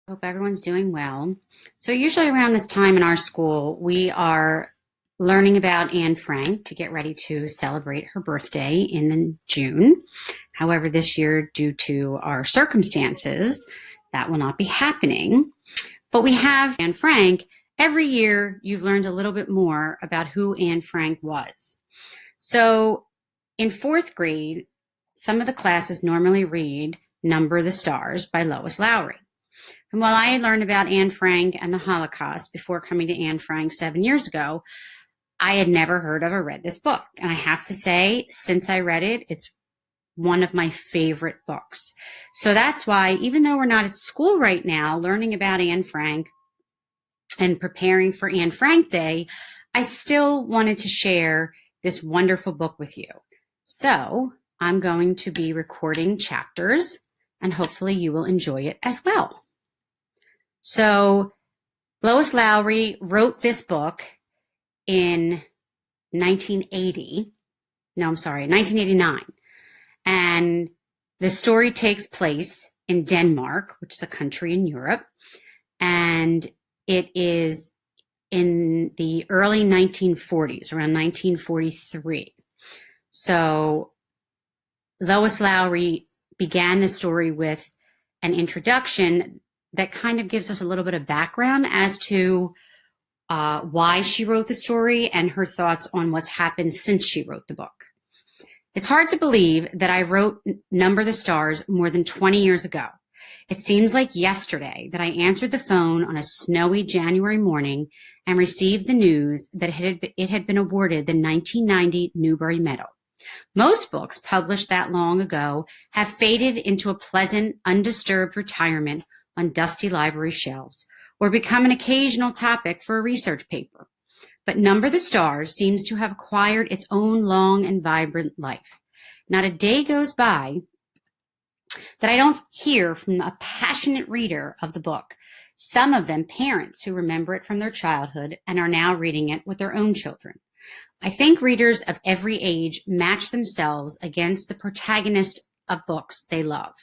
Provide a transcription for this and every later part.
Hope everyone's doing well. So usually around this time in our school, we are learning about Anne Frank to get ready to celebrate her birthday in June. However, this year, due to our circumstances, that will not be happening. But we have Anne Frank. Every year, you've learned a little bit more about who Anne Frank was. So in fourth grade, some of the classes normally read Number the Stars by Lois Lowry. And while I had learned about Anne Frank and the Holocaust before coming to Anne Frank 7 years ago, I had never heard of or read this book. And I have to say, since I read it, it's one of my favorite books. So that's why, even though we're not at school right now learning about Anne Frank and preparing for Anne Frank Day, I still wanted to share this wonderful book with you. So I'm going to be recording chapters, and hopefully you will enjoy it as well. So Lois Lowry wrote this book in 1989. And the story takes place in Denmark, which is a country in Europe. And it is in the early 1940s, around 1943. So Lois Lowry began the story with an introduction that kind of gives us a little bit of background as to why she wrote the story and her thoughts on what's happened since she wrote the book. It's hard to believe that I wrote Number the Stars more than 20 years ago. It seems like yesterday that I answered the phone on a snowy January morning and received the news that it had been awarded the 1990 Newbery Medal. Most books published that long ago have faded into a pleasant, undisturbed retirement on dusty library shelves, or become an occasional topic for a research paper. But Number the Stars seems to have acquired its own long and vibrant life. Not a day goes by that I don't hear from a passionate reader of the book, some of them parents who remember it from their childhood and are now reading it with their own children. I think readers of every age match themselves against the protagonist of books they love.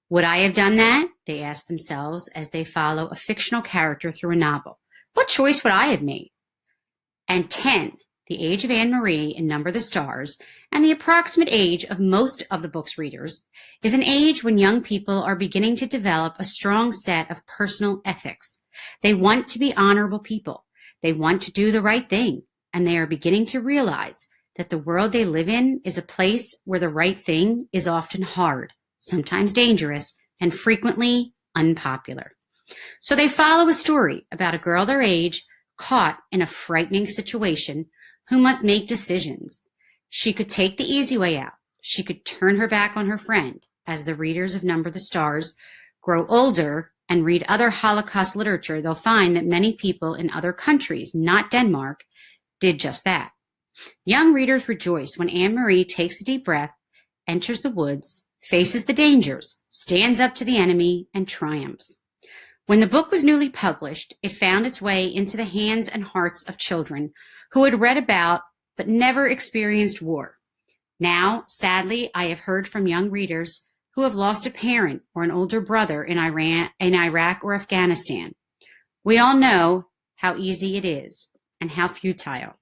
Would I have done that? They ask themselves as they follow a fictional character through a novel. What choice would I have made? And 10, the age of Anne Marie in Number the Stars, and the approximate age of most of the book's readers, is an age when young people are beginning to develop a strong set of personal ethics. They want to be honorable people. They want to do the right thing, and they are beginning to realize that the world they live in is a place where the right thing is often hard, sometimes dangerous, and frequently unpopular. So they follow a story about a girl their age caught in a frightening situation who must make decisions. She could take the easy way out. She could turn her back on her friend. As the readers of Number the Stars grow older and read other Holocaust literature, they'll find that many people in other countries, not Denmark, did just that. Young readers rejoice when Anne Marie takes a deep breath, enters the woods, faces the dangers, stands up to the enemy, and triumphs. When the book was newly published, it found its way into the hands and hearts of children who had read about but never experienced war. Now, sadly, I have heard from young readers who have lost a parent or an older brother in Iraq or Afghanistan. We all know how easy it is and how futile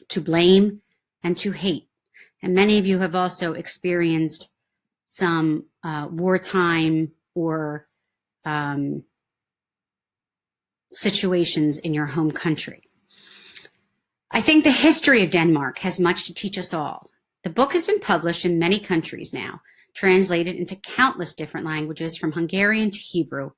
to blame and to hate. And many of you have also experienced some wartime or situations in your home country. I think the history of Denmark has much to teach us all. The book has been published in many countries now, translated into countless different languages from Hungarian to Hebrew.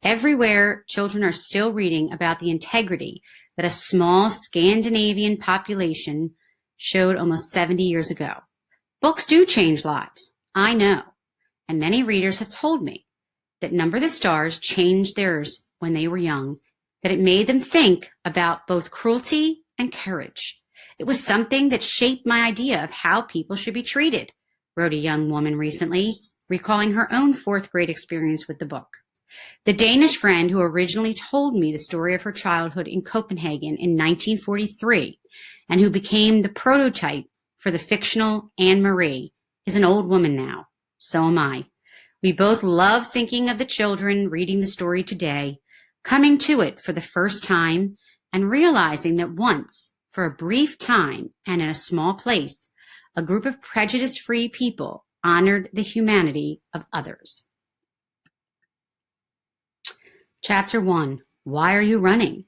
Everywhere, children are still reading about the integrity that a small Scandinavian population showed almost 70 years ago. Books do change lives, I know, and many readers have told me that Number the Stars changed theirs when they were young, that it made them think about both cruelty and courage. It was something that shaped my idea of how people should be treated, wrote a young woman recently, recalling her own fourth grade experience with the book. The Danish friend who originally told me the story of her childhood in Copenhagen in 1943 and who became the prototype for the fictional Anne Marie is an old woman now. So am I. We both love thinking of the children reading the story today, coming to it for the first time, and realizing that once, for a brief time and in a small place, a group of prejudice-free people honored the humanity of others. Chapter 1. Why are you running?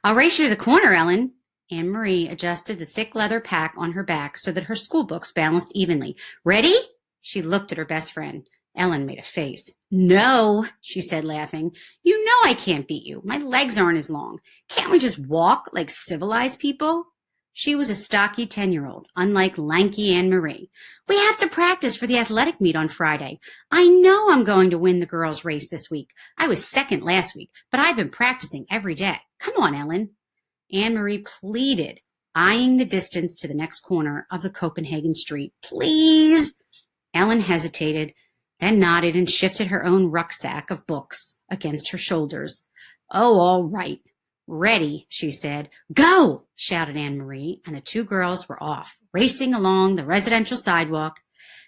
I'll race you to the corner, Ellen. Anne-Marie adjusted the thick leather pack on her back so that her school books balanced evenly. Ready? She looked at her best friend. Ellen made a face. No, she said, laughing. You know I can't beat you. My legs aren't as long. Can't we just walk like civilized people? She was a stocky 10-year-old, unlike lanky Anne-Marie. We have to practice for the athletic meet on Friday. I know I'm going to win the girls' race this week. I was second last week, but I've been practicing every day. Come on, Ellen. Anne-Marie pleaded, eyeing the distance to the next corner of the Copenhagen street. Please. Ellen hesitated, then nodded and shifted her own rucksack of books against her shoulders. Oh, all right. Ready, she said. Go, shouted Anne-Marie, and the two girls were off, racing along the residential sidewalk.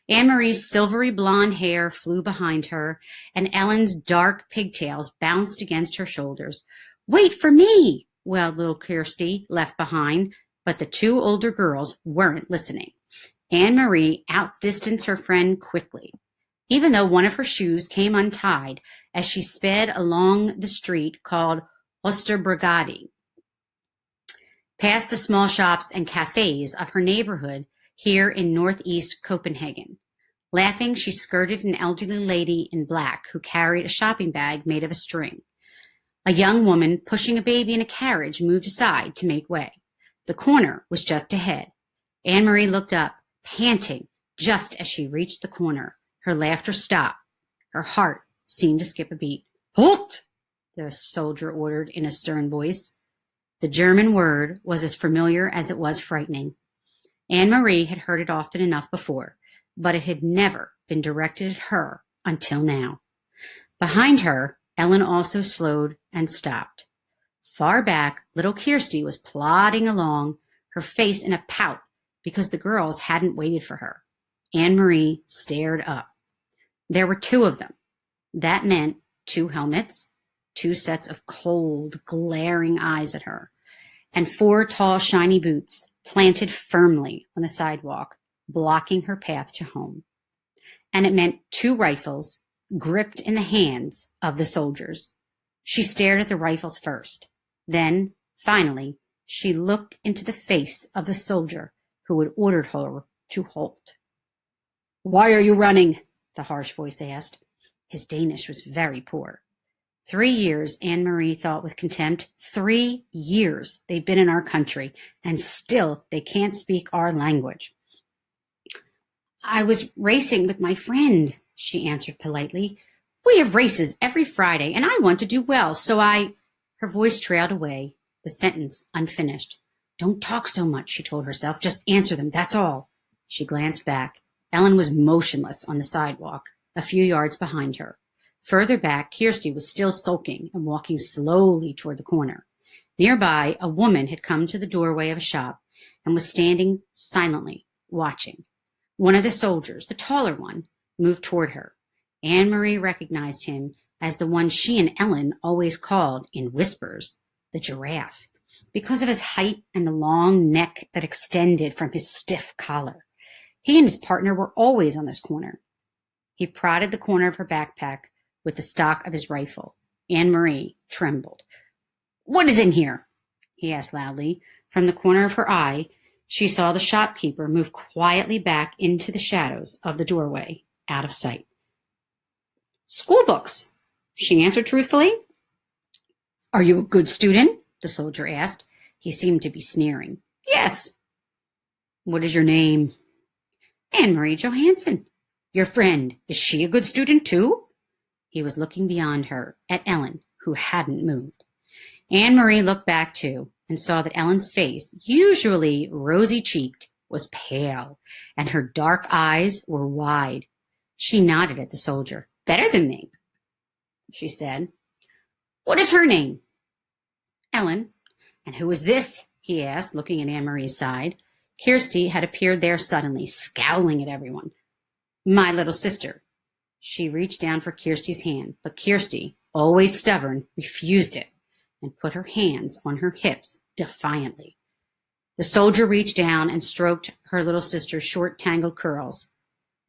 Anne-Marie's silvery blonde hair flew behind her, and Ellen's dark pigtails bounced against her shoulders. Wait for me, wailed little Kirstie, left behind, but the two older girls weren't listening. Anne-Marie outdistanced her friend quickly, even though one of her shoes came untied as she sped along the street called Osterbrogade, past the small shops and cafes of her neighborhood here in northeast Copenhagen. Laughing, she skirted an elderly lady in black who carried a shopping bag made of a string. A young woman pushing a baby in a carriage moved aside to make way. The corner was just ahead. Anne-Marie looked up, panting, just as she reached the corner. Her laughter stopped. Her heart seemed to skip a beat. Halt! The soldier ordered in a stern voice. The German word was as familiar as it was frightening. Anne-Marie had heard it often enough before, but it had never been directed at her until now. Behind her, Ellen also slowed and stopped. Far back, little Kirstie was plodding along, her face in a pout because the girls hadn't waited for her. Anne-Marie stared up. There were two of them. That meant 2 helmets, 2 sets of cold, glaring eyes at her, and 4 tall, shiny boots planted firmly on the sidewalk, blocking her path to home. And it meant 2 rifles gripped in the hands of the soldiers. She stared at the rifles first. Then, finally, she looked into the face of the soldier who had ordered her to halt. Why are you running? The harsh voice asked. His Danish was very poor. 3 years, Anne-Marie thought with contempt. 3 years they've been in our country, and still they can't speak our language. I was racing with my friend, she answered politely. We have races every Friday, and I want to do well, so I... Her voice trailed away, the sentence unfinished. Don't talk so much, she told herself. Just answer them, that's all. She glanced back. Ellen was motionless on the sidewalk, a few yards behind her. Further back, Kirstie was still sulking and walking slowly toward the corner. Nearby, a woman had come to the doorway of a shop and was standing silently, watching. One of the soldiers, the taller one, moved toward her. Anne-Marie recognized him as the one she and Ellen always called, in whispers, the giraffe, because of his height and the long neck that extended from his stiff collar. He and his partner were always on this corner. He prodded the corner of her backpack with the stock of his rifle. Anne-Marie trembled. What is in here? He asked loudly. From the corner of her eye, she saw the shopkeeper move quietly back into the shadows of the doorway, out of sight. School books, she answered truthfully. Are you a good student? The soldier asked. He seemed to be sneering. Yes. What is your name? Anne-Marie Johansson. Your friend, is she a good student too? He was looking beyond her, at Ellen, who hadn't moved. Anne-Marie looked back too, and saw that Ellen's face, usually rosy-cheeked, was pale, and her dark eyes were wide. She nodded at the soldier. Better than me, she said. What is her name? Ellen. And who is this? He asked, looking at Anne-Marie's side. Kirstie had appeared there suddenly, scowling at everyone. My little sister. She reached down for Kirstie's hand, but Kirstie, always stubborn, refused it and put her hands on her hips defiantly. The soldier reached down and stroked her little sister's short, tangled curls.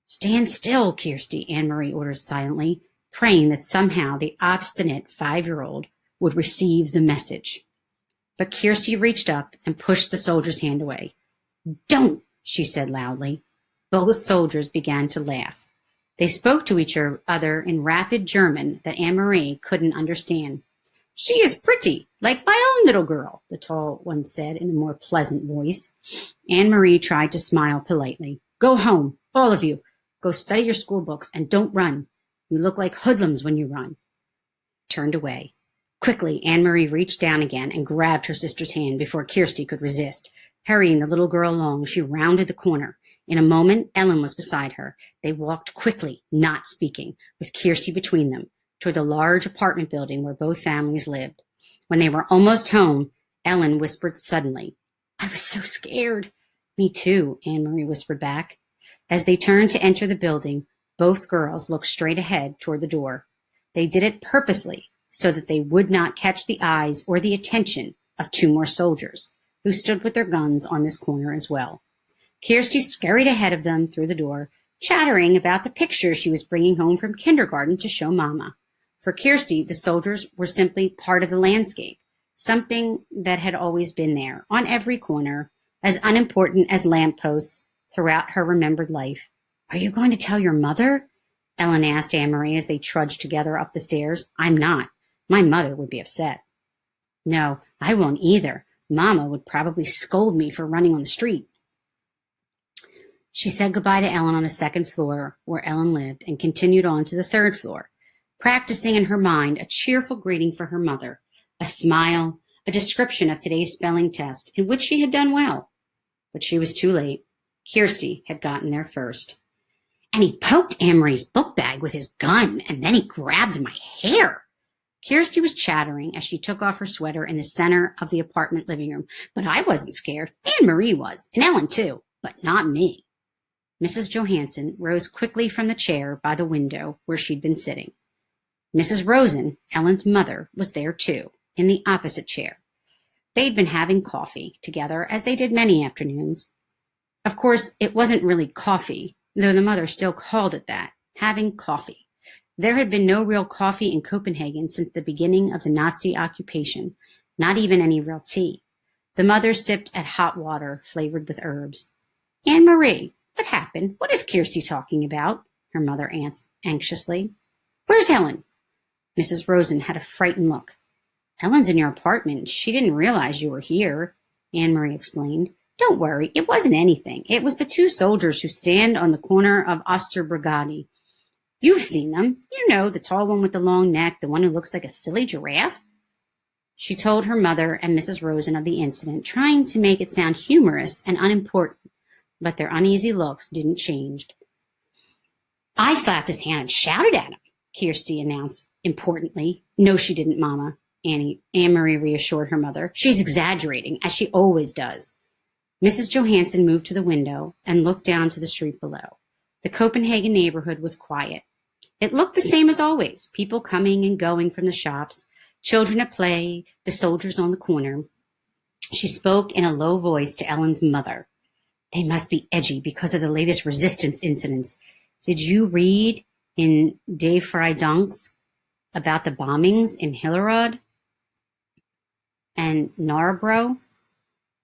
"Stand still, Kirstie," Anne-Marie ordered silently, praying that somehow the obstinate 5-year-old would receive the message. But Kirstie reached up and pushed the soldier's hand away. "Don't," she said loudly. Both soldiers began to laugh. They spoke to each other in rapid German that Anne-Marie couldn't understand. "She is pretty, like my own little girl," the tall one said in a more pleasant voice. Anne-Marie tried to smile politely. "Go home, all of you. Go study your school books and don't run. You look like hoodlums when you run." Turned away. Quickly, Anne-Marie reached down again and grabbed her sister's hand before Kirstie could resist. Hurrying the little girl along, she rounded the corner. In a moment, Ellen was beside her. They walked quickly, not speaking, with Kirstie between them, toward the large apartment building where both families lived. When they were almost home, Ellen whispered suddenly, "I was so scared." "Me too," Anne-Marie whispered back. As they turned to enter the building, both girls looked straight ahead toward the door. They did it purposely so that they would not catch the eyes or the attention of 2 more soldiers, who stood with their guns on this corner as well. Kirstie scurried ahead of them through the door, chattering about the pictures she was bringing home from kindergarten to show Mama. For Kirstie, the soldiers were simply part of the landscape, something that had always been there, on every corner, as unimportant as lampposts throughout her remembered life. "Are you going to tell your mother?" Ellen asked Anne-Marie as they trudged together up the stairs. "I'm not. My mother would be upset." "No, I won't either. Mama would probably scold me for running on the street." She said goodbye to Ellen on the 2nd floor where Ellen lived and continued on to the 3rd floor, practicing in her mind a cheerful greeting for her mother, a smile, a description of today's spelling test in which she had done well. But she was too late. Kirstie had gotten there first. "And he poked Anne-Marie's book bag with his gun, and then he grabbed my hair." Kirstie was chattering as she took off her sweater in the center of the apartment living room. "But I wasn't scared. Anne-Marie was, and Ellen too, but not me." Mrs. Johansson rose quickly from the chair by the window where she'd been sitting. Mrs. Rosen, Ellen's mother, was there too, in the opposite chair. They'd been having coffee together, as they did many afternoons. Of course, it wasn't really coffee, though the mother still called it that, having coffee. There had been no real coffee in Copenhagen since the beginning of the Nazi occupation, not even any real tea. The mother sipped at hot water flavored with herbs. "Anne-Marie, what happened? What is Kirstie talking about?" her mother asked anxiously. "Where's Helen?" Mrs. Rosen had a frightened look. "Ellen's in your apartment. She didn't realize you were here," Anne-Marie explained. "Don't worry, it wasn't anything. It was the 2 soldiers who stand on the corner of Osterbrigade. You've seen them. You know, the tall one with the long neck, the one who looks like a silly giraffe." She told her mother and Mrs. Rosen of the incident, trying to make it sound humorous and unimportant, but their uneasy looks didn't change. "I slapped his hand and shouted at him," Kirstie announced importantly. "No, she didn't, Mama," Anne-Marie reassured her mother. "She's exaggerating, as she always does." Mrs. Johansson moved to the window and looked down to the street below. The Copenhagen neighborhood was quiet. It looked the same as always, people coming and going from the shops, children at play, the soldiers on the corner. She spoke in a low voice to Ellen's mother. "They must be edgy because of the latest resistance incidents. Did you read in De Vrijdansk about the bombings in Hillerød and Nørrebro?"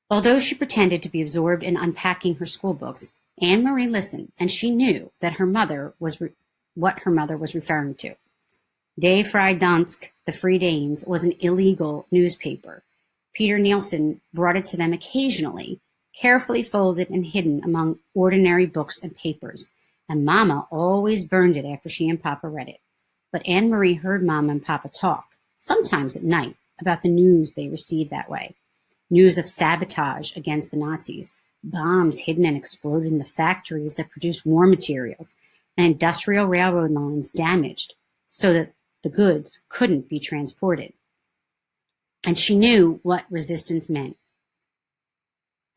Although she pretended to be absorbed in unpacking her school books, Anne-Marie listened, and she knew that what her mother was referring to. De Vrijdansk, the Free Danes, was an illegal newspaper. Peter Nielsen brought it to them occasionally, carefully folded and hidden among ordinary books and papers, and Mama always burned it after she and Papa read it. But Anne-Marie heard Mama and Papa talk, sometimes at night, about the news they received that way. News of sabotage against the Nazis, bombs hidden and exploded in the factories that produced war materials, and industrial railroad lines damaged so that the goods couldn't be transported. And she knew what resistance meant.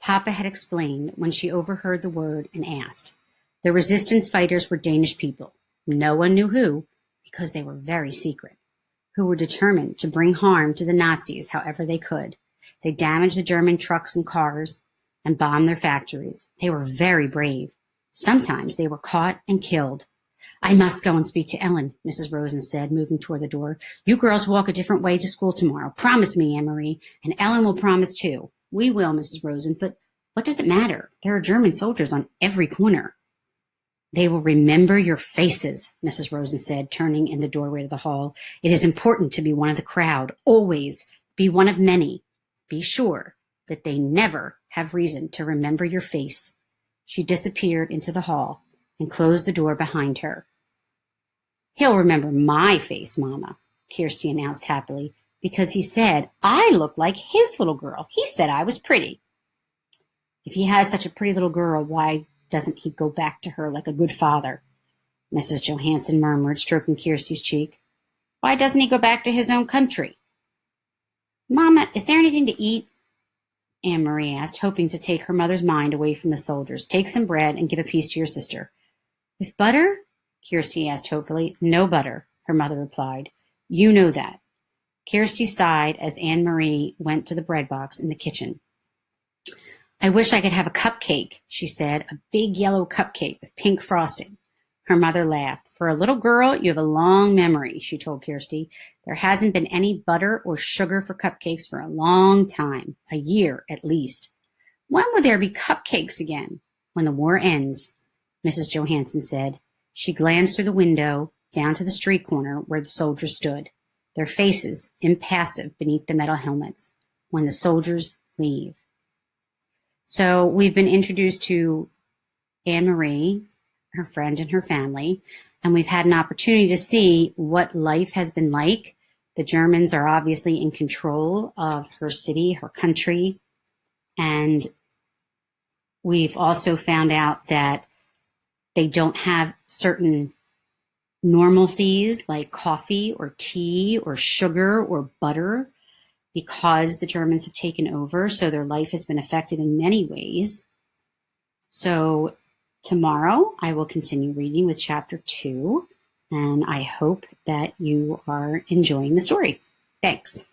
Papa had explained when she overheard the word and asked. The resistance fighters were Danish people, no one knew who, because they were very secret, who were determined to bring harm to the Nazis however they could. They damaged the German trucks and cars and bombed their factories. They were very brave. Sometimes they were caught and killed. I must go and speak to Ellen, Mrs. Rosen said, moving toward the door. You girls walk a different way to school tomorrow. Promise me, Anne-Marie, and Ellen will promise too. We will, Mrs. Rosen, but what does it matter? There are German soldiers on every corner. They will remember your faces, Mrs. Rosen said, turning in the doorway to the hall. It is important to be one of the crowd, always be one of many. Be sure that they never have reason to remember your face. She disappeared into the hall and closed the door behind her. He'll remember my face, Mama, Kirstie announced happily, because he said I looked like his little girl. He said I was pretty. If he has such a pretty little girl, why doesn't he go back to her like a good father? Mrs. Johansson murmured, stroking Kirstie's cheek. Why doesn't he go back to his own country? Mama, is there anything to eat? Anne-Marie asked, hoping to take her mother's mind away from the soldiers. Take some bread and give a piece to your sister. With butter? Kirstie asked hopefully. No butter, her mother replied. You know that. Kirstie sighed as Anne-Marie went to the bread box in the kitchen. I wish I could have a cupcake, she said, a big yellow cupcake with pink frosting. Her mother laughed. For a little girl, you have a long memory, she told Kirstie. There hasn't been any butter or sugar for cupcakes for a long time, a year at least. When will there be cupcakes again? When the war ends, Mrs. Johansson said. She glanced through the window down to the street corner where the soldiers stood, their faces impassive beneath the metal helmets. When the soldiers leave. So we've been introduced to Anne-Marie, her friend and her family, and we've had an opportunity to see what life has been like. The Germans are obviously in control of her city, her country, and we've also found out that they don't have certain normalcies like coffee or tea or sugar or butter because the Germans have taken over, so their life has been affected in many ways. So tomorrow I will continue reading with chapter 2, and I hope that you are enjoying the story. Thanks.